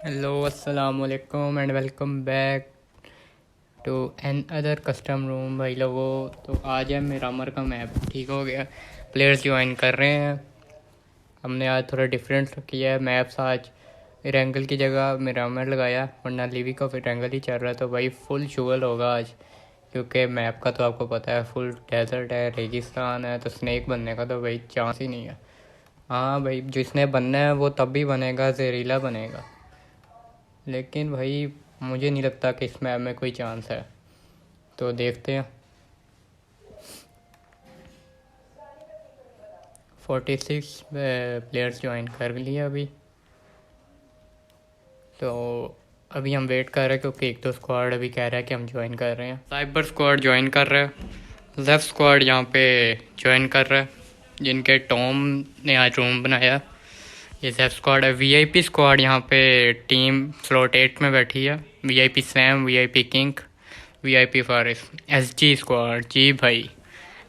Hello अस्सलाम वालेकुम and welcome back to another custom room भाई लोगों। तो आज है मिरामर का मैप ठीक हो गया, प्लेयर्स ज्वाइन कर रहे हैं। हमने आज थोड़ा डिफरेंट किया है मैप्स। आज इरेंगल की जगह मिरामर लगाया, वरना लिविक ऑफ इरेंगल ही चल रहा है। तो भाई फुल शुगल होगा आज, क्योंकि मैप का तो आपको पता है फुल डेजर्ट है, रेगिस्तान है, तो स्नेक बनने का तो भाई चांस ही नहीं है। हाँ भाई, जिसने बनना है वो तब भी बनेगा, जहरीला बनेगा। लेकिन भाई मुझे नहीं लगता कि इस मैप में कोई चांस है, तो देखते हैं। 46 प्लेयर्स ज्वाइन कर लिए अभी। तो अभी हम वेट कर रहे हैं, क्योंकि एक दो स्क्वाड अभी कह रहा है कि हम ज्वाइन कर रहे हैं। साइबर स्क्वाड ज्वाइन कर रहा है, लेफ्ट स्क्वाड यहाँ पे ज्वाइन कर रहा है, जिनके टॉम ने आज रूम बनाया। ये लेफ्ट स्क्वाड है। वीआईपी स्क्वाड यहाँ पे टीम स्लॉट 8 में बैठी है। VIP Sam, VIP King, VIP Faris. SG squad, जी भाई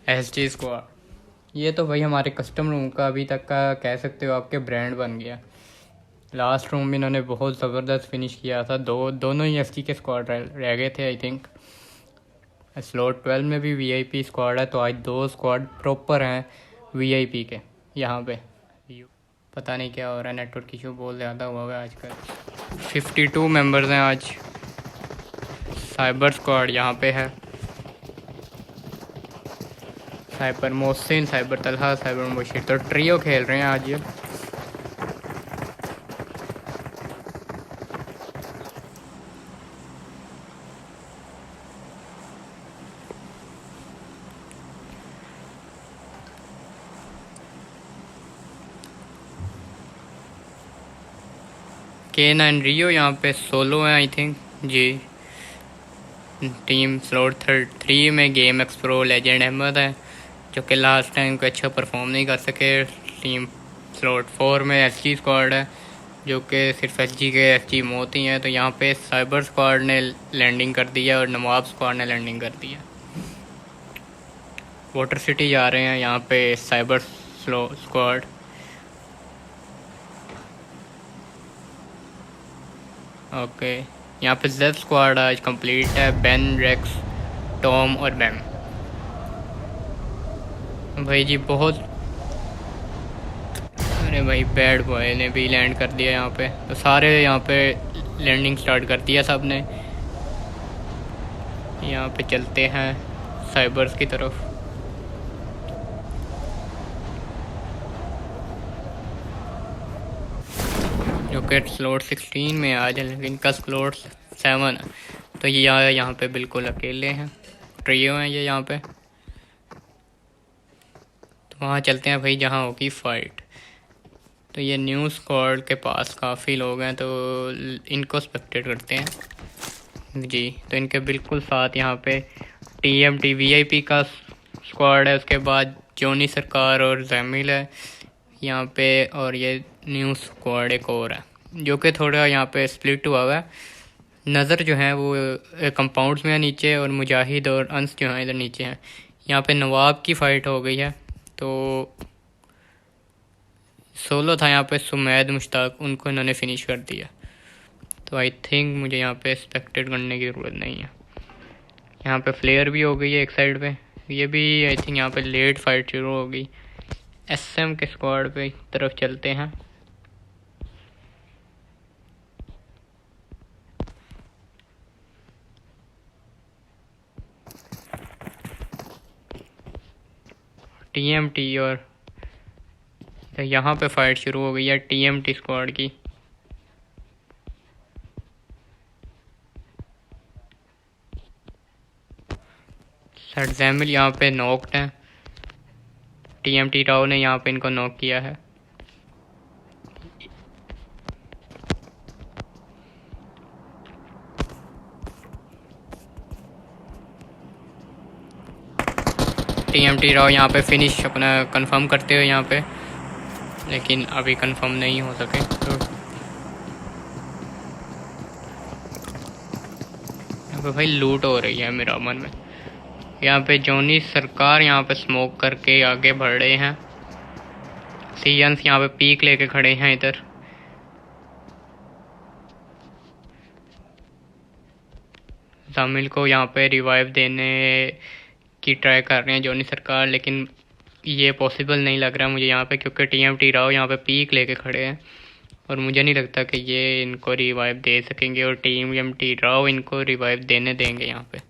एसजी स्क्वाड। ये तो भाई हमारे कस्टम रूम का अभी तक का कह सकते हो आपके ब्रांड बन गया। लास्ट रूम में इन्होंने बहुत ज़बरदस्त फिनिश किया था। दोनों ही एसजी के स्क्वाड रह गए थे आई थिंक। स्लॉट 12 में भी वीआईपी स्क्वाड है, तो आज दो स्क्वाड प्रॉपर हैं वीआईपी के यहाँ पे। पता नहीं क्या हो रहा है, नेटवर्क इशू बहुत ज़्यादा हुआ है आजकल। 52 मेंबर्स हैं आज। साइबर स्क्वाड यहाँ पे है। Cyber Mohsin, cyber Talha, cyber Mubashir, तो ट्रियो खेल रहे हैं आज ये। K9 रियो यहाँ पे सोलो है आई थिंक जी। टीम स्लॉट 3 में गेम एक्सप्रो लेजेंड अहमद है, जो कि लास्ट टाइम को अच्छा परफॉर्म नहीं कर सके। टीम स्लॉट 4 में एसजी स्क्वाड है, जो कि सिर्फ एसजी के एसजी मौत ही हैं। तो यहाँ पे साइबर स्क्वाड ने लैंडिंग कर दिया और नवाब स्क्वाड ने लैंडिंग कर दिया। वाटर सिटी जा रहे हैं यहाँ पे साइबर स्क्वाड। ओके, यहाँ पे जेड स्क्वाड आज कंप्लीट है। बेन, रेक्स, टॉम और बैम। भाई जी बहुत, अरे भाई बैड बॉय ने भी लैंड कर दिया यहाँ पे। तो सारे यहाँ पे लैंडिंग स्टार्ट कर दिया सब ने। यहाँ पे चलते हैं साइबर्स की तरफ। जो कि स्लॉट 16 में आज है, लेकिन का स्लॉट 7 है। तो ये यहाँ पे बिल्कुल अकेले हैं, ट्रियो हैं ये यहाँ पे। तो वहाँ चलते हैं भाई जहाँ होगी फ़ाइट। तो ये न्यू स्क्वाड के पास काफ़ी लोग हैं, तो इनको स्पेक्टेट करते हैं जी। तो इनके बिल्कुल साथ यहाँ पे टीएमटी वीआईपी का स्क्वाड है, उसके बाद जोनी सरकार और जैमिल है यहाँ पे, और ये न्यू स्क्वाड एक और है, जो कि थोड़ा यहाँ पे स्प्लिट हुआ हुआ है। नज़र जो है वो कंपाउंड्स में है नीचे, और मुजाहिद और अंस जो हैं इधर नीचे हैं। यहाँ पे नवाब की फ़ाइट हो गई है, तो सोलो था यहाँ पे सुमैद मुश्ताक, उनको इन्होंने फिनिश कर दिया। तो आई थिंक मुझे यहाँ पे एक्सपेक्टेड करने की ज़रूरत नहीं है। यहाँ पे फ्लेयर भी हो गई है एक साइड पे। ये भी आई थिंक यहाँ पे लेट फाइट शुरू हो गई। एसएम के स्क्वाड पे तरफ चलते हैं। टीएमटी, और यहाँ पे फाइट शुरू हो गई है टीएमटी स्क्वाड की। सर जैमिल यहाँ पे नॉक्ड हैं। टीएमटी राव ने यहाँ पे इनको नॉक किया है। टीएमटी राव यहाँ पे फिनिश अपना कंफर्म करते हुए यहाँ पे, लेकिन अभी कंफर्म नहीं हो सके। तो यहाँ पे भाई लूट हो रही है मिरामर में। यहाँ पे जोनी सरकार यहाँ पे स्मोक करके आगे बढ़ रहे हैं। सीएंस यहाँ पे पीक लेके खड़े हैं इधर। जामिल को यहाँ पे रिवाइव देने की ट्राई कर रहे हैं जॉनी सरकार, लेकिन ये पॉसिबल नहीं लग रहा मुझे यहाँ पे, क्योंकि टीएमटी राव यहाँ पे पीक लेके खड़े हैं और मुझे नहीं लगता कि ये इनको रिवाइव दे सकेंगे और टीएमटी राव इनको रिवाइव देने देंगे यहाँ पे।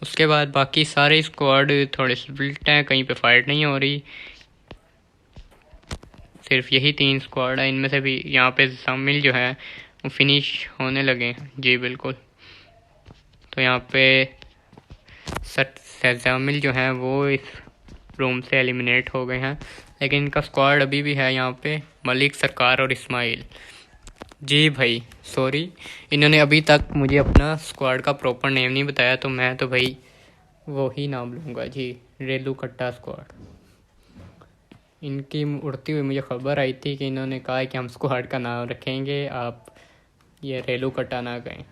उसके बाद बाकी सारे स्क्वाड थोड़े स्प्लिट हैं, कहीं पे फाइट नहीं हो रही, सिर्फ यही 3 स्क्वाड है। इनमें से भी यहाँ पे जामिल जो है वो फिनिश होने लगे हैं। जी बिल्कुल, तो यहाँ पे जामिल जो हैं वो इस रूम से एलिमिनेट हो गए हैं, लेकिन इनका स्क्वाड अभी भी है यहाँ पे, मलिक सरकार और इस्माइल। जी भाई सॉरी, इन्होंने अभी तक मुझे अपना स्क्वाड का प्रॉपर नेम नहीं बताया, तो मैं तो भाई वो ही नाम लूँगा जी, रेलू कट्टा स्क्वाड। इनकी उड़ती हुई मुझे खबर आई थी कि इन्होंने कहा है कि हम स्क्वाड का नाम रखेंगे, आप ये रेलू कट्टा ना कहें।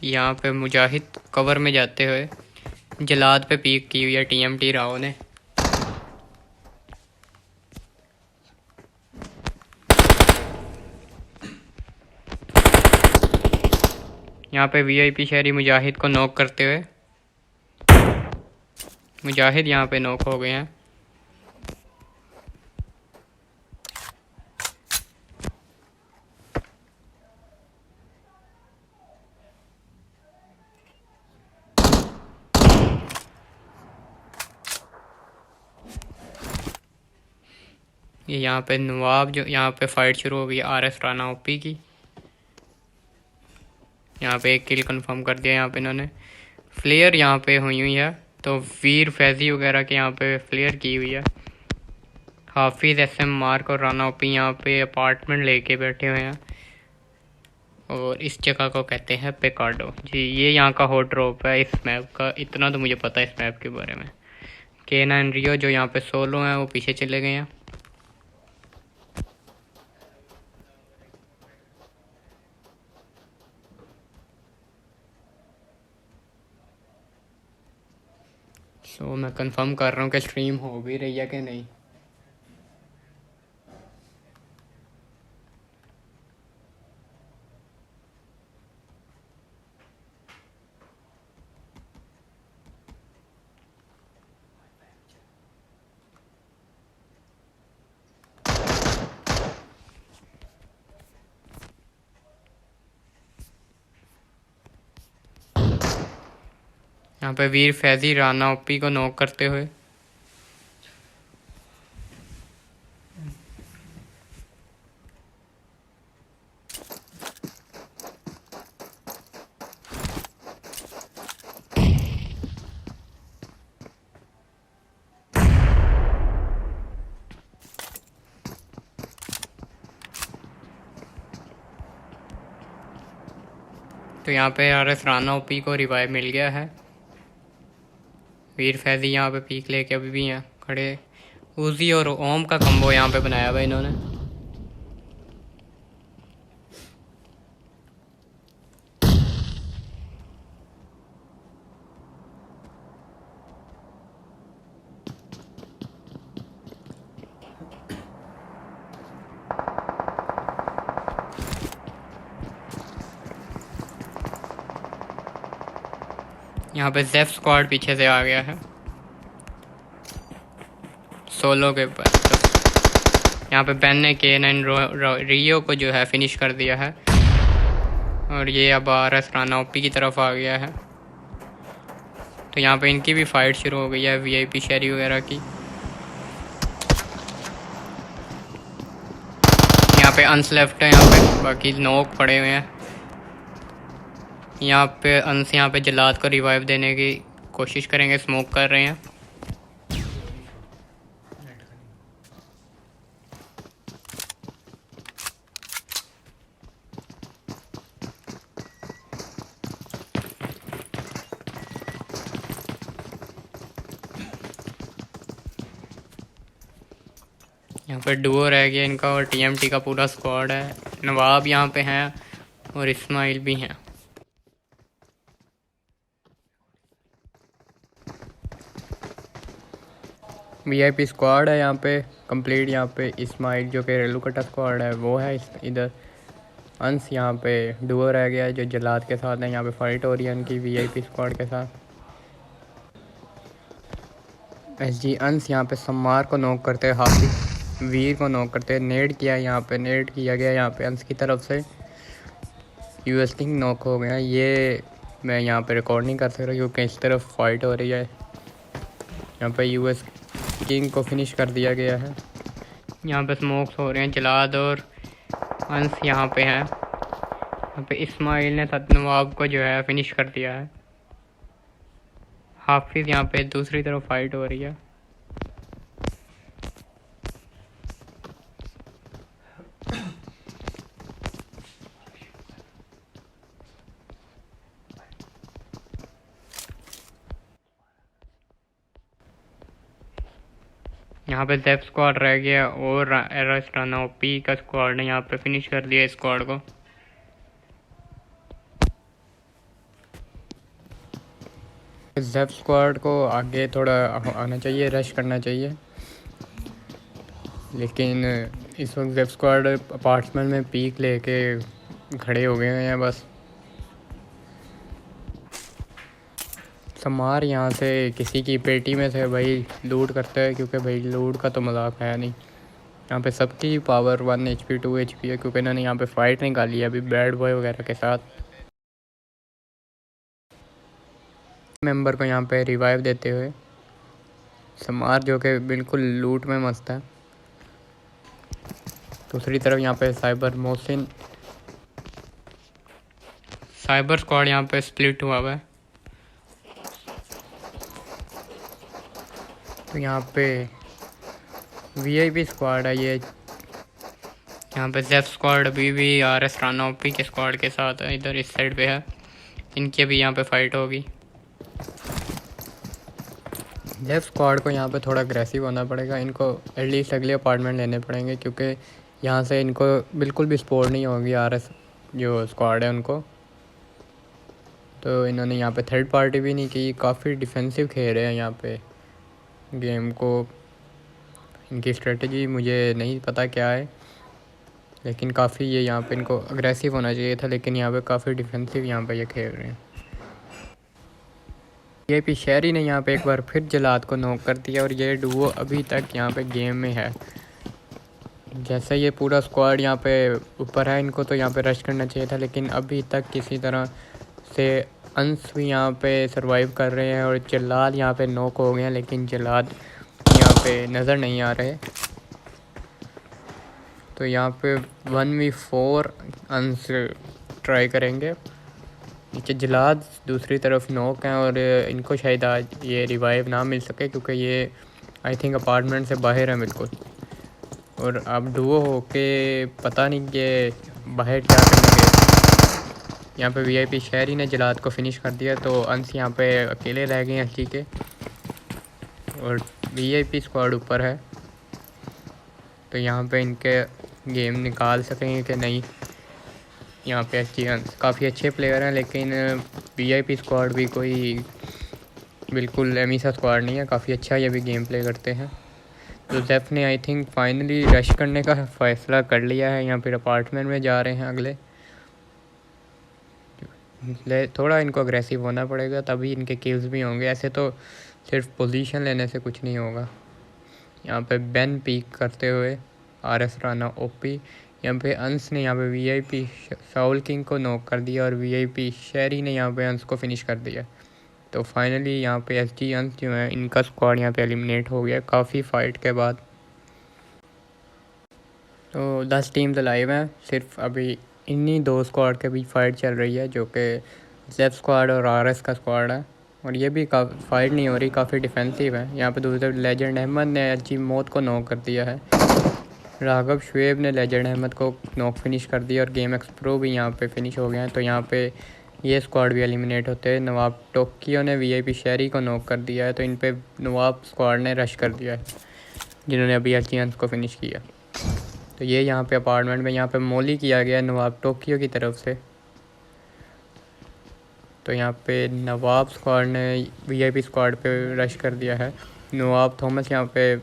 यहाँ पे मुजाहिद कवर में जाते हुए जलाद पे पीक की हुई है टीएमटी राव ने। यहाँ पे वीआईपी शहरी मुजाहिद को नॉक करते हुए, मुजाहिद यहाँ पे नॉक हो गए हैं। ये यहाँ पे नवाब जो यहाँ पे फाइट शुरू हो गई आरएस राना ओपी की। यहाँ पे एक किल कंफर्म कर दिया यहाँ पे इन्होंने। फ्लेयर यहाँ पे हुई है, तो वीर फैजी वगैरह के यहाँ पे फ्लेयर की हुई है। हाफिज़ एसएम मार्क और राना ओपी यहाँ पे अपार्टमेंट लेके बैठे हुए हैं और इस जगह को कहते हैं पेकाडो। जी ये यहाँ का हॉट ड्रॉप है इस मैप का, इतना तो मुझे पता है इस मैप के बारे में। K9 रियो जो यहाँ पे सोलो हैं वो पीछे चले गए हैं। तो मैं कंफर्म कर रहा हूँ कि स्ट्रीम हो भी रही है कि नहीं। यहाँ पे वीर फैजी राना ओपी को नॉक करते हुए, तो यहाँ पे आरएस राना ओपी को रिवाइव मिल गया है। वीर फैजी यहाँ पे पीक लेके अभी भी हैं खड़े। उजी और ओम का कम्बो यहाँ पे बनाया हुआ इन्होंने। यहाँ पे जेफ स्क्वाड पीछे से आ गया है सोलो के ऊपर। यहाँ पे बेन ने K9 रियो को जो है फिनिश कर दिया है और ये अब आरएस राना ओपी की तरफ आ गया है। तो यहाँ पे इनकी भी फाइट शुरू हो गई है वीआईपी शहरी वगैरह की। यहाँ पे अंस लेफ्ट है, यहाँ पे बाकी नोक पड़े हुए हैं। यहाँ पे अंस यहाँ पे जलाद को रिवाइव देने की कोशिश करेंगे, स्मोक कर रहे हैं। यहाँ पे डुओ रह गया इनका और टीएमटी का पूरा स्क्वाड है। नवाब यहाँ पे हैं और इस्माइल भी हैं। वीआईपी स्क्वाड है यहाँ पे कंप्लीट। यहाँ पे इस्माइल जो कि रेलू कटा स्क्वाड है वो है इधर। अंस यहाँ पे डुओ रह गया है जो जलाद के साथ है। यहाँ पे फाइट हो रही है उनकी वीआईपी स्क्वाड के साथ। एसजी अंस यहाँ पे सम्मार को नॉक करते हैं, हाफिज वीर को नॉक करते हैं। नेड किया यहाँ पे, नेड किया गया यहाँ पे अंस की तरफ से। यूएस किंग नॉक हो गया। ये मैं यहाँ पे रिकॉर्ड नहीं कर सकता क्योंकि इस तरफ फाइट हो रही है। यहाँ पे यूएस किंग को फिनिश कर दिया गया है। यहाँ पे स्मोक्स हो रहे हैं। जलाद और अंस यहाँ पे हैं। यहाँ पे इस्माइल ने नवाब को जो है फिनिश कर दिया है। हाफिज यहाँ पे दूसरी तरफ फाइट हो रही है। यहाँ पे जेफ स्क्वाड रह गया और राना ओपी का स्क्वाड ने यहाँ पे फिनिश कर दिया स्क्वाड को। जेफ स्क्वाड को आगे थोड़ा आना चाहिए, रश करना चाहिए, लेकिन इस वक्त जेफ स्क्वाड अपार्टमेंट में पीक लेके खड़े हो गए हैं बस। समार यहाँ से किसी की पेटी में से भाई लूट करते हैं क्योंकि भाई लूट का तो मजाक है नहीं। यहाँ पे सबकी पावर 1 HP 2 HP है क्योंकि इन्होंने यहाँ पे फाइट निकाली है अभी बैड बॉय वगैरह के साथ। मेंबर को यहाँ पे रिवाइव देते हुए समार जो कि बिल्कुल लूट में मस्त है। दूसरी तरफ यहाँ पे साइबर मोहसिन, साइबर स्क्वाड यहाँ पे स्प्लिट हुआ है। तो यहाँ पे वीआईपी स्क्वाड है ये। यहाँ पे जेफ स्क्वाड अभी भी आरएस राना ओपी के स्क्वाड के साथ है, इधर इस साइड पे है। इनकी अभी यहाँ पे फाइट होगी। जेफ स्क्वाड को यहाँ पे थोड़ा अग्रेसिव होना पड़ेगा। इनको एटलीस्ट अगले अपार्टमेंट लेने पड़ेंगे क्योंकि यहाँ से इनको बिल्कुल भी सपोर्ट नहीं होगी आरएस जो स्क्वाड है उनको। तो इन्होंने यहाँ पे थर्ड पार्टी भी नहीं की, काफ़ी डिफेंसिव खेल रहे हैं यहाँ पे गेम को। इनकी स्ट्रेटजी मुझे नहीं पता क्या है, लेकिन काफ़ी ये यहाँ पे इनको अग्रेसिव होना चाहिए था, लेकिन यहाँ पे काफ़ी डिफेंसिव यहाँ पे ये खेल रहे हैं। ये भी शहरी ने यहाँ पे एक बार फिर जलाद को नॉक कर दिया और ये डुओ अभी तक यहाँ पे गेम में है। जैसे ये पूरा स्क्वाड यहाँ पे ऊपर है, इनको तो यहाँ पे रश करना चाहिए था, लेकिन अभी तक किसी तरह से अंश भी यहाँ पे सरवाइव कर रहे हैं और जलाद यहाँ पे नॉक हो गए हैं, लेकिन जलाद यहाँ पे नज़र नहीं आ रहे। तो यहाँ पे 1v4 अंश ट्राई करेंगे। नीचे जलाद दूसरी तरफ नॉक हैं और इनको शायद आज ये रिवाइव ना मिल सके क्योंकि ये आई थिंक अपार्टमेंट से बाहर है बिल्कुल। और अब डुओ हो के पता नहीं कि बाहर क्या करने गए। यहाँ पे वीआईपी शहरी ने जलाद को फिनिश कर दिया, तो अंश यहाँ पे अकेले रह गए हैं एसजी के और वीआईपी स्क्वाड ऊपर है। तो यहाँ पे इनके गेम निकाल सकेंगे कि नहीं। यहाँ पे एसजी अंश काफ़ी अच्छे प्लेयर हैं, लेकिन वीआईपी स्क्वाड भी कोई बिल्कुल एमिसा स्क्वाड नहीं है, काफ़ी अच्छा ये भी गेम प्ले करते हैं। तो जेफ ने आई थिंक फाइनली रश करने का फ़ैसला कर लिया है। यहाँ पर अपार्टमेंट में जा रहे हैं अगले। थोड़ा इनको अग्रेसिव होना पड़ेगा तभी इनके किल्स भी होंगे, ऐसे तो सिर्फ पोजीशन लेने से कुछ नहीं होगा। यहाँ पे बेन पीक करते हुए आरएस राना ओपी। यहाँ पे अंश ने यहाँ पे वीआईपी साउल किंग को नॉक कर दिया और वीआईपी शहरी ने यहाँ पे अंश को फिनिश कर दिया। तो फाइनली यहाँ पे एसजी अंश जो है इनका स्क्वाड यहाँ पे एलिमिनेट हो गया काफ़ी फ़ाइट के बाद। तो 10 टीम्स लाइव हैं, सिर्फ अभी इन्हीं 2 स्क्वाड के बीच फ़ाइट चल रही है जो कि जेफ स्क्वाड और आरएस का स्क्वाड है। और ये भी फाइट नहीं हो रही, काफ़ी डिफेंसिव है। यहाँ पे दूसरी लेजेंड अहमद ने एसजी मौत को नॉक कर दिया है। राघव शुएब ने लेजेंड अहमद को नॉक फिनिश कर दिया और गेम एक्सप्रो भी यहाँ पे फिनिश हो गए हैं। तो यहाँ पे ये स्क्वाड भी एलिमिनेट होते हैं। नवाब टोक्यो ने वीआईपी शहरी को नॉक कर दिया है, तो इन पे नवाब स्क्वाड ने रश कर दिया है। जिन्होंने अभी अचियंस को फिनिश किया। तो ये यहाँ पे अपार्टमेंट में यहाँ पे मोली किया गया नवाब टोक्यो की तरफ से। तो यहाँ पे नवाब स्क्वाड ने वीआईपी स्क्वाड पे रश कर दिया है। नवाब थॉमस यहाँ पे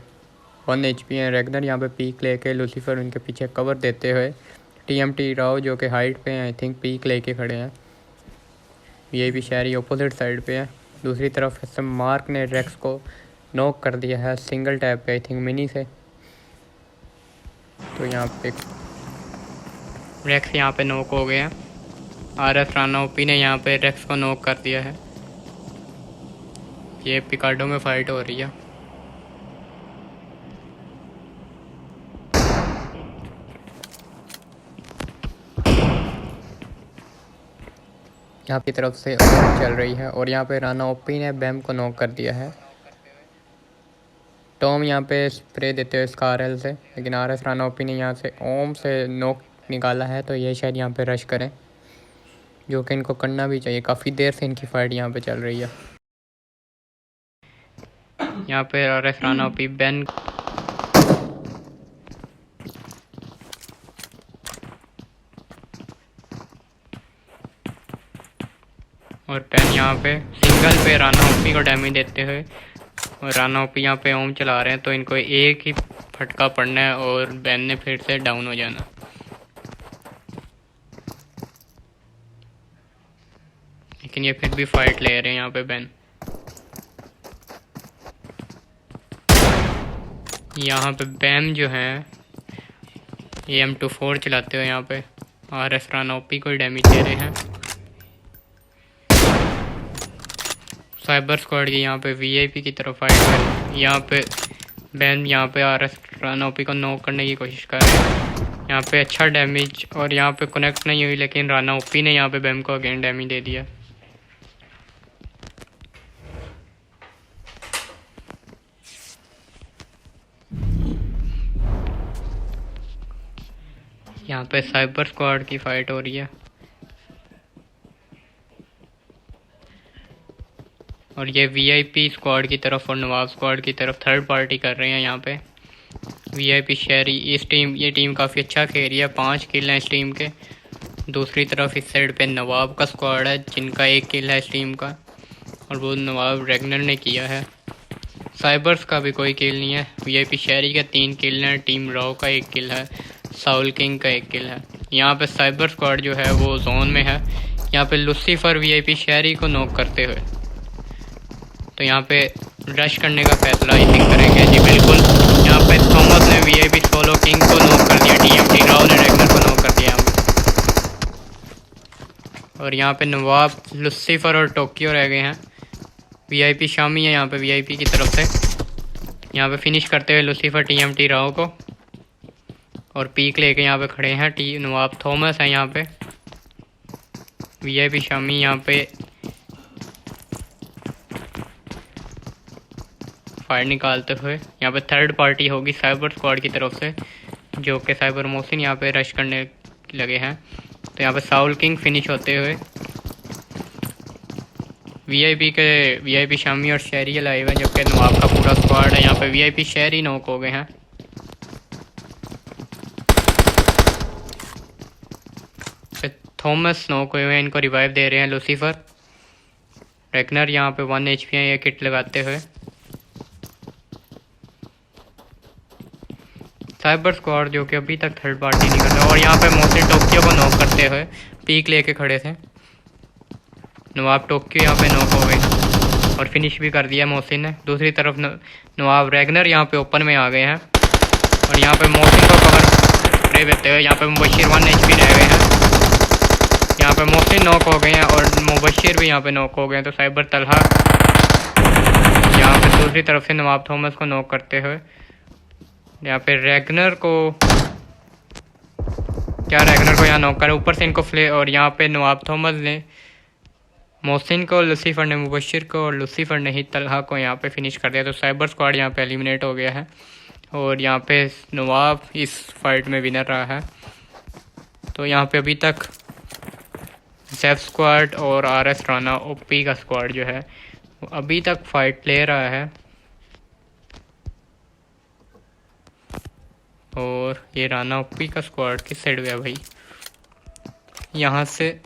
1 HP हैं। रेगनर यहाँ पे पीक लेके, लूसीफर उनके पीछे कवर देते हुए, टीएमटी राव जो कि हाइट पे हैं, आई थिंक पीक लेके खड़े हैं। वीआईपी शहरी अपोजिट साइड पे है। दूसरी तरफ एसएम मार्क ने रेक्स को नॉक कर दिया है सिंगल टैप पे, आई थिंक मिनी से। तो यहाँ पे रेक्स यहाँ पे नॉक हो गए हैं। आरएस राणा ओपी ने यहाँ पे रेक्स को नॉक कर दिया है। ये पिकाडो में फाइट हो रही है। यहाँ की तरफ से चल रही है और यहाँ पे राणा ओपी ने बैम को नॉक कर दिया है। टॉम यहाँ पे स्प्रे देते हुए स्कारल से, लेकिन आरएस राणा ओपी ने यहाँ से ओम से नॉक निकाला है। तो ये शायद यहाँ पे रश करें, जो कि इनको करना भी चाहिए। काफ़ी देर से इनकी फाइट यहाँ पे चल रही है। यहाँ पे आरएस राणा ओपी बैन और पेन यहाँ पे सिंगल पे राणा ओपी को डैमेज देते हुए, और राणा ओपी यहाँ पे ओम चला रहे हैं। तो इनको एक ही फटका पड़ना है और बैन ने फिर से डाउन हो जाना। लेकिन ये फिर भी फाइट ले रहे हैं यहाँ पे बैन। यहाँ पे बैम जो है AM24 चलाते हुए यहाँ पे आरएस राणा ओपी को डैमेज दे रहे हैं। साइबर स्क्वाड की यहाँ पे वीआईपी की तरफ फाइट है। यहाँ पे बैन यहाँ पे आरएस राणा ओपी को नॉक करने की कोशिश कर रहे हैं। यहाँ पे अच्छा डैमेज और यहाँ पे कनेक्ट नहीं हुई, लेकिन राणा ओपी ने यहाँ पे बैम को अगेन डैमेज दे दिया। यहाँ पे साइबर स्क्वाड की फाइट हो रही है और ये वीआईपी स्क्वाड की तरफ और नवाब स्क्वाड की तरफ थर्ड पार्टी कर रहे हैं। यहाँ पे वीआईपी शहरी इस टीम, ये टीम काफ़ी अच्छा खेल रही है। 5 किल हैं इस टीम के। दूसरी तरफ इस साइड पे नवाब का स्क्वाड है, जिनका 1 किल है इस टीम का, और वो नवाब रेगनर ने किया है। साइबर्स का भी कोई किल नहीं है। वीआईपी शहरी का 3 किल हैं, टीम राव का 1 किल है, साउल किंग का 1 किल है। यहाँ पे साइबर स्क्वाड जो है वो जोन में है। यहाँ पे लूसीफर वीआईपी शहरी को नॉक करते हुए, तो यहाँ पे रश करने का फैसला आई थिंक करेंगे। जी बिल्कुल, यहाँ पे थॉमस ने वीआईपी सोलो किंग को नॉक कर दिया, टीएमटी राव ने रेगनर को नॉक कर दिया। और यहाँ पे नवाब, लूसीफर और टोक्यो रह गए हैं। वीआईपी शामी है यहाँ पे वीआईपी की तरफ से। यहाँ पे फिनिश करते हुए लूसीफर टीएमटी राव को, और पीक लेके यहाँ पे खड़े हैं नवाब थॉमस है यहाँ पे। वीआईपी शामी यहाँ पे फायर निकालते हुए। यहाँ पे थर्ड पार्टी होगी साइबर स्क्वाड की तरफ से, जो कि साइबर मोहसिन यहाँ पे रश करने लगे हैं। तो यहाँ पे साउल किंग फिनिश होते हुए वीआईपी शामी और शहरी लाइव है, जबकि नवाब का पूरा स्क्वाड है। यहाँ पे वीआईपी शहरी नॉक हो गए हैं। थॉमस नॉक हुए हैं, इनको रिवाइव दे रहे हैं लूसीफर। रेगनर यहाँ पे 1 HP है, ये किट लगाते हुए। साइबर स्क्वाड जो कि अभी तक थर्ड पार्टी नहीं कर रहा, और यहाँ पे मोहसिन टोक्यो को नॉक करते हुए पीक लेके खड़े थे। नवाब टोक्यो यहाँ पे नॉक हो गए और फिनिश भी कर दिया मोहसिन ने। दूसरी तरफ नवाब रेगनर यहाँ पे ओपन में आ गए हैं, और यहाँ पे मोहसिन को कवर दे देते हुए यहाँ पे मुबशिर 1 HP रह गए हैं। यहाँ पे मोहसिन नॉक हो गए हैं और मुबशिर भी यहाँ पे नॉक हो गए हैं। तो साइबर तलहा यहाँ पे दूसरी तरफ से नवाब थॉमस को नॉक करते हुए, यहाँ पे रेगनर को यहाँ नॉक करा, ऊपर से इनको फ्ले, और यहाँ पे नवाब थॉमस ने मोहसिन को, लूसीफर ने मुबशिर को, और लूसीफर ने ही तलहा को यहाँ पे फिनिश कर दिया। तो साइबर स्क्वाड यहाँ पे एलिमिनेट हो गया है, और यहाँ पे नवाब इस फाइट में विनर रहा है। तो यहाँ पे अभी तक जेफ स्क्वाड और आरएस राणा ओपी का स्क्वाड जो है अभी तक फाइट ले रहा है। और ये राना ओपी का स्क्वाड किस साइड गया भाई? यहाँ से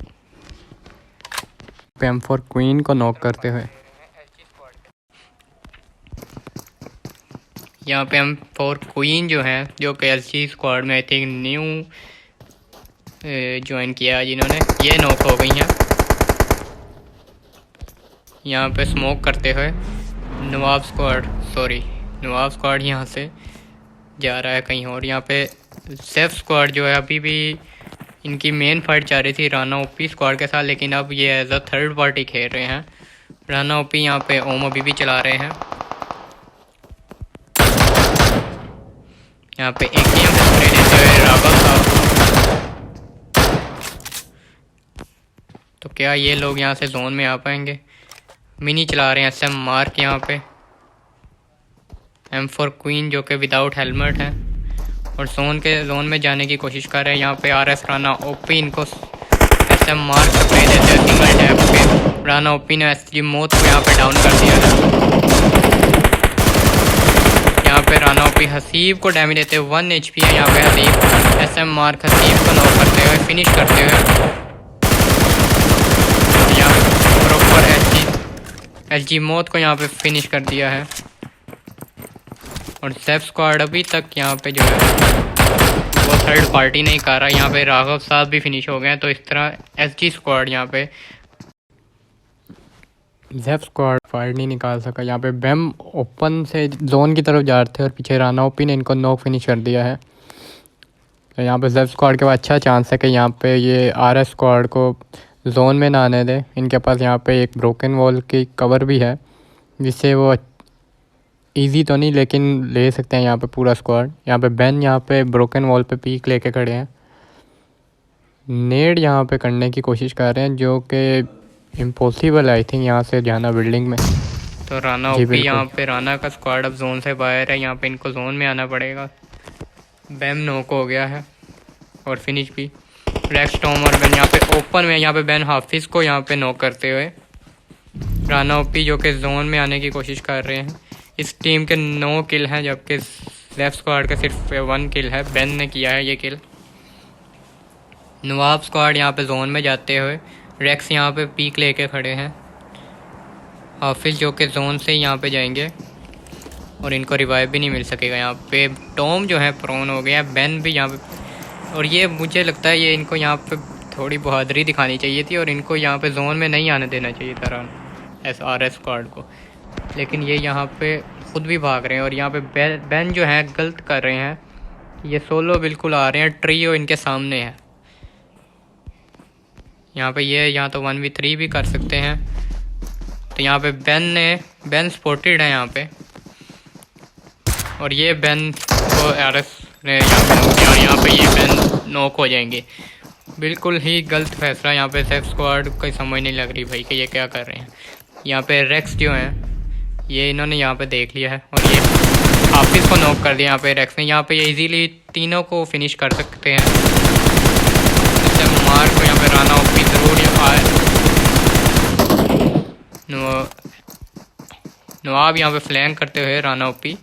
M4 क्वीन को नॉक करते हुए यहाँ पे M4 क्वीन जो है, जो कि LG स्क्वाड में आई थिंक न्यू ज्वाइन किया जिन्होंने, ये नॉक हो गई हैं। यहाँ पे स्मोक करते हुए नवाब स्क्वाड यहाँ से जा रहा है कहीं और। यहाँ पे सेफ स्क्वाड जो है, अभी भी इनकी मेन फाइट जा रही थी राना ओपी स्क्वाड के साथ, लेकिन अब ये एज अ थर्ड पार्टी खेल रहे हैं। राना ओपी यहाँ पे ओम अभी भी चला रहे हैं। यहाँ पे एक ही स्प्रे देते हुए राघव साहब। तो क्या ये लोग यहाँ से जोन में आ पाएंगे? मिनी चला रहे हैं SM मार्क यहाँ पे। M4 क्वीन जो कि विदाउट हेलमेट है और जोन में जाने की कोशिश कर रहे हैं। यहाँ पे RS राना ओपी इनको SM मार्क स्प्रे देते हैं सिंगल टैप पे। राना ओपी ने SG मौत को यहाँ पे डाउन कर दिया है। यहाँ पे राना ओपी हसीब को डैमेज देते हुए 1 HP है। यहाँ पे हसीब SM मार्क हसीब को नॉक करते हुए फिनिश करते हुए यहाँ प्रॉपर SG मौत को यहाँ पे फिनिश कर दिया है। और सेफ स्क्वाड अभी तक यहाँ पे जो है वो थर्ड पार्टी नहीं कर रहा। यहाँ पे राघव साहब भी फिनिश हो गए हैं। तो इस तरह SG स्क्वाड यहाँ पे जेफ स्क्वाड फाइट नहीं निकाल सका। यहाँ पे बैम ओपन से जोन की तरफ जा रहे थे और पीछे राना ओपी ने इनको नॉक फिनिश कर दिया है। तो यहाँ पे जेफ स्क्वाड के पास अच्छा चांस है कि यहाँ पे ये RS स्क्वाड को जोन में ना आने दे। इनके पास यहाँ पे एक ब्रोकन वॉल की कवर भी है, जिससे वो इजी तो नहीं लेकिन ले सकते हैं यहाँ पे पूरा स्क्वाड। यहाँ पे बैन यहाँ पे ब्रोकन वॉल पे पीक लेके खड़े हैं। नेड यहाँ पे करने की कोशिश कर रहे हैं, जो कि इम्पॉसिबल है आई थिंक यहाँ से जाना बिल्डिंग में। तो राना ओपी यहाँ पे राना का स्क्वाड अब जोन से बाहर है। यहाँ पे इनको जोन में आना पड़ेगा। बैम नॉक हो गया है और फिनिश भी। रेक्स टॉम और बैन यहाँ पे ओपन में, यहाँ पे बैन हाफिज को यहाँ पे नॉक करते हुए राना ओपी जो कि जोन में आने की कोशिश कर रहे हैं। इस टीम के 9 किल हैं, जबकि लेफ्ट स्क्वाड का सिर्फ 1 किल है। बैन ने किया है ये किल। नवाब स्क्वाड यहाँ पे जोन में जाते हुए रेक्स यहाँ पे पीक लेके खड़े हैं। हाफिज जो कि जोन से यहाँ पे जाएंगे और इनको रिवाइव भी नहीं मिल सकेगा। यहाँ पे टॉम जो है प्रोन हो गया, बैन भी यहाँ पे। और ये मुझे लगता है ये इनको यहाँ पे थोड़ी बहादुरी दिखानी चाहिए थी और इनको यहाँ पे जोन में नहीं आने देना चाहिए था RS स्क्वाड को। लेकिन ये यहाँ पे खुद भी भाग रहे हैं और यहाँ पे बैन जो है गलत कर रहे हैं। ये सोलो बिल्कुल आ रहे हैं, ट्रियो इनके सामने है। यहाँ पे ये यहाँ तो 1v3 भी कर सकते हैं। तो यहाँ पे बैन स्पॉटेड है यहाँ पे, और ये बैन को RS ने यहाँ पे ये बैन नॉक हो जाएंगे। बिल्कुल ही गलत फैसला यहाँ पे सेफ स्क्वाड को समझ नहीं लग रही भाई कि ये क्या कर रहे हैं। यहाँ पे रेक्स जो हैं ये इन्होंने यहाँ पे देख लिया है और ये हाफिज को नॉक कर दिया यहाँ पे रेक्स ने। यहाँ पे ये इजीली तीनों को फिनिश कर सकते हैं। इससे मार्क को यहाँ पे राना ओपी ज़रूर नवाब यहाँ पे फ्लैंक करते हुए राना ओपी,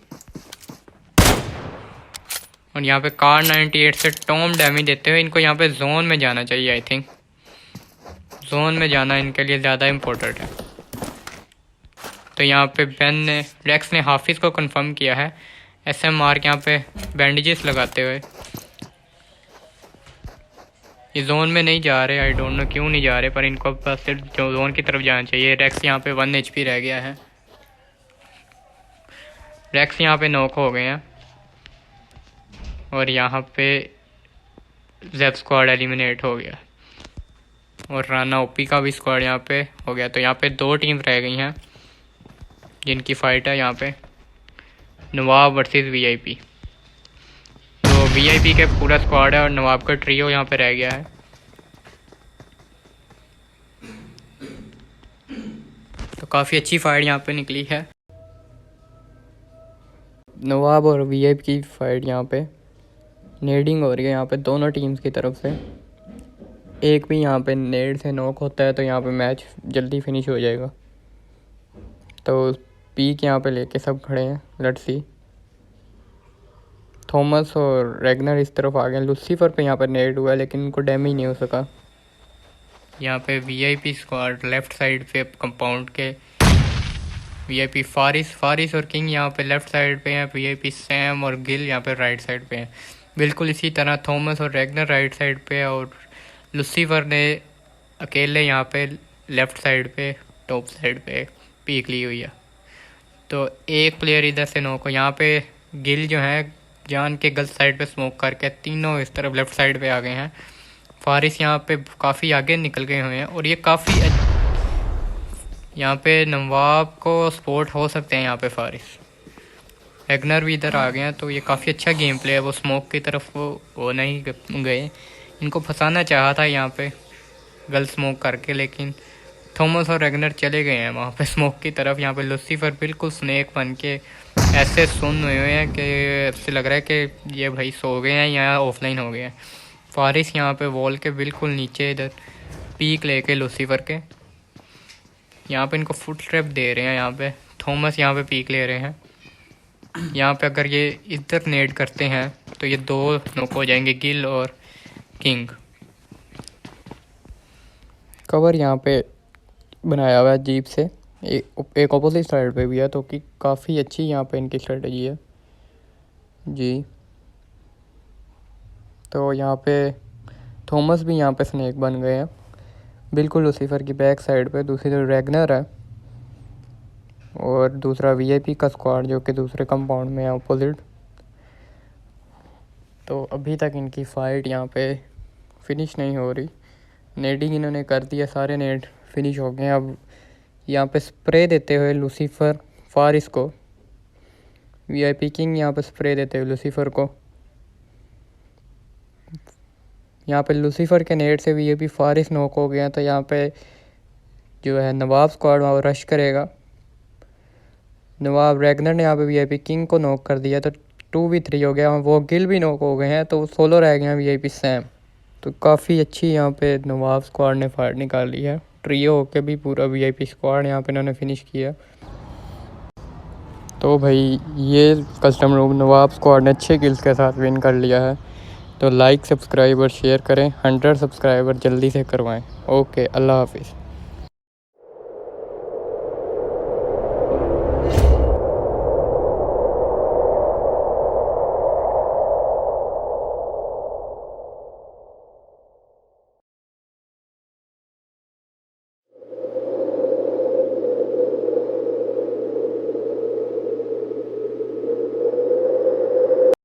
और यहाँ पे कार 98 से टॉम डैमेज देते हुए इनको यहाँ पे जोन में जाना चाहिए। आई थिंक जोन में जाना इनके लिए ज़्यादा इम्पोर्टेंट है। तो यहाँ पे रेक्स ने हाफिज को कंफर्म किया है। SM मार्क यहाँ पे बैंडेजेस लगाते हुए ये जोन में नहीं जा रहे। आई डोंट नो क्यों नहीं जा रहे, पर इनको बस सिर्फ जोन की तरफ जाना चाहिए। रेक्स यहाँ पे 1 HP रह गया है। रेक्स यहाँ पे नॉक हो गए हैं और यहाँ पे जेफ स्क्वाड एलिमिनेट हो गया और राना ओपी का भी स्क्वाड यहाँ पे हो गया। तो यहाँ पे 2 टीम्स रह गई हैं जिनकी फ़ाइट है यहाँ पे नवाब वर्सेस VIP। तो VIP के पूरा स्क्वाड है और नवाब का ट्रियो यहाँ पे रह गया है। तो काफ़ी अच्छी फाइट यहाँ पे निकली है। नवाब और VIP की फाइट यहाँ पे नेडिंग हो रही है यहाँ पे दोनों टीम्स की तरफ से। एक भी यहाँ पे नेड से नॉक होता है तो यहाँ पे मैच जल्दी फिनिश हो जाएगा। तो पीक यहाँ पे लेके सब खड़े हैं। Let's see. थॉमस और रैग्नर इस तरफ आ गए। लूसीफर पे यहाँ पर नेड हुआ है लेकिन उनको डैमेज नहीं हो सका। यहाँ पे वीआईपी स्क्वाड लेफ्ट साइड पे कंपाउंड के वीआईपी फारिस और किंग यहाँ पे लेफ्ट साइड पे हैं। वीआईपी सैम और गिल यहाँ पे राइट साइड पे हैं। बिल्कुल इसी तरह थॉमस और रैग्नर राइट साइड पे और लूसीफर ने अकेले यहाँ पे लेफ्ट साइड पे टॉप साइड पे पीक ली हुई है। तो एक प्लेयर इधर से नॉक हो। यहाँ पे गिल जो है जान के गलत साइड पे स्मोक करके तीनों इस तरफ लेफ्ट साइड पे आ गए हैं। फारिस यहाँ पे काफ़ी आगे निकल गए हुए हैं और ये काफ़ी यहाँ पे नवाब को सपोर्ट हो सकते हैं। यहाँ पे फारिस रैग्नर भी इधर आ गए हैं तो ये काफ़ी अच्छा गेम प्ले है। वो स्मोक की तरफ वो नहीं गए, इनको फंसाना चाहा था यहाँ पे गलत स्मोक करके, लेकिन थॉमस और रैग्नर चले गए हैं वहाँ पे स्मोक की तरफ। यहाँ पे लूसीफर बिल्कुल स्नेक बन के ऐसे सुन हुए हैं कि ऐसे लग रहा है कि ये भाई सो गए हैं या ऑफलाइन हो गए हैं। फारिस यहाँ पे वॉल के बिल्कुल नीचे इधर पीक लेके लूसीफर के यहाँ पे इनको फुट ट्रैप दे रहे हैं। यहाँ पे थॉमस यहाँ पे पीक ले रहे हैं। यहाँ पे अगर ये इधर नेड करते हैं तो ये दो नॉक हो जाएंगे, गिल और किंग। कवर यहाँ पे बनाया हुआ है जीप से, एक ऑपोजिट साइड पे भी है तो कि काफ़ी अच्छी यहाँ पे इनकी स्ट्रेटजी है जी। तो यहाँ पे थॉमस भी यहाँ पे स्नेक बन गए हैं बिल्कुल लूसीफर की बैक साइड पे। दूसरी तरफ रैग्नर है और दूसरा वीआईपी का स्क्वाड जो कि दूसरे कंपाउंड में है अपोजिट। तो अभी तक इनकी फ़ाइट यहाँ पे फिनिश नहीं हो रही। नेडिंग इन्होंने कर दिया, सारे नेड फिनिश हो गए हैं। अब यहाँ पे स्प्रे देते हुए लूसीफर फारिस को, वीआईपी किंग यहाँ पे स्प्रे देते हुए लूसीफर को। यहाँ पे लूसीफर के नेट से वीआईपी फारिस नॉक हो गया तो यहाँ पे जो है नवाब स्क्वाड वहाँ रश करेगा। नवाब रैग्नर ने यहाँ पे वीआईपी किंग को नॉक कर दिया तो 2v3 हो गया। वो गिल भी नॉक हो गए हैं तो सोलो रह गए हैं वीआईपी सैम। तो काफ़ी अच्छी यहाँ पे नवाब स्क्वाड ने फाइट निकाली है। ट्रियो होके भी पूरा वीआईपी स्क्वाड यहाँ पे इन्होंने फिनिश किया। तो भाई ये कस्टम रूम नवाब स्क्वाड ने अच्छे किल्स के साथ विन कर लिया है। तो लाइक, सब्सक्राइब और शेयर करें। 100 सब्सक्राइबर जल्दी से करवाएं। ओके, अल्लाह हाफिज़।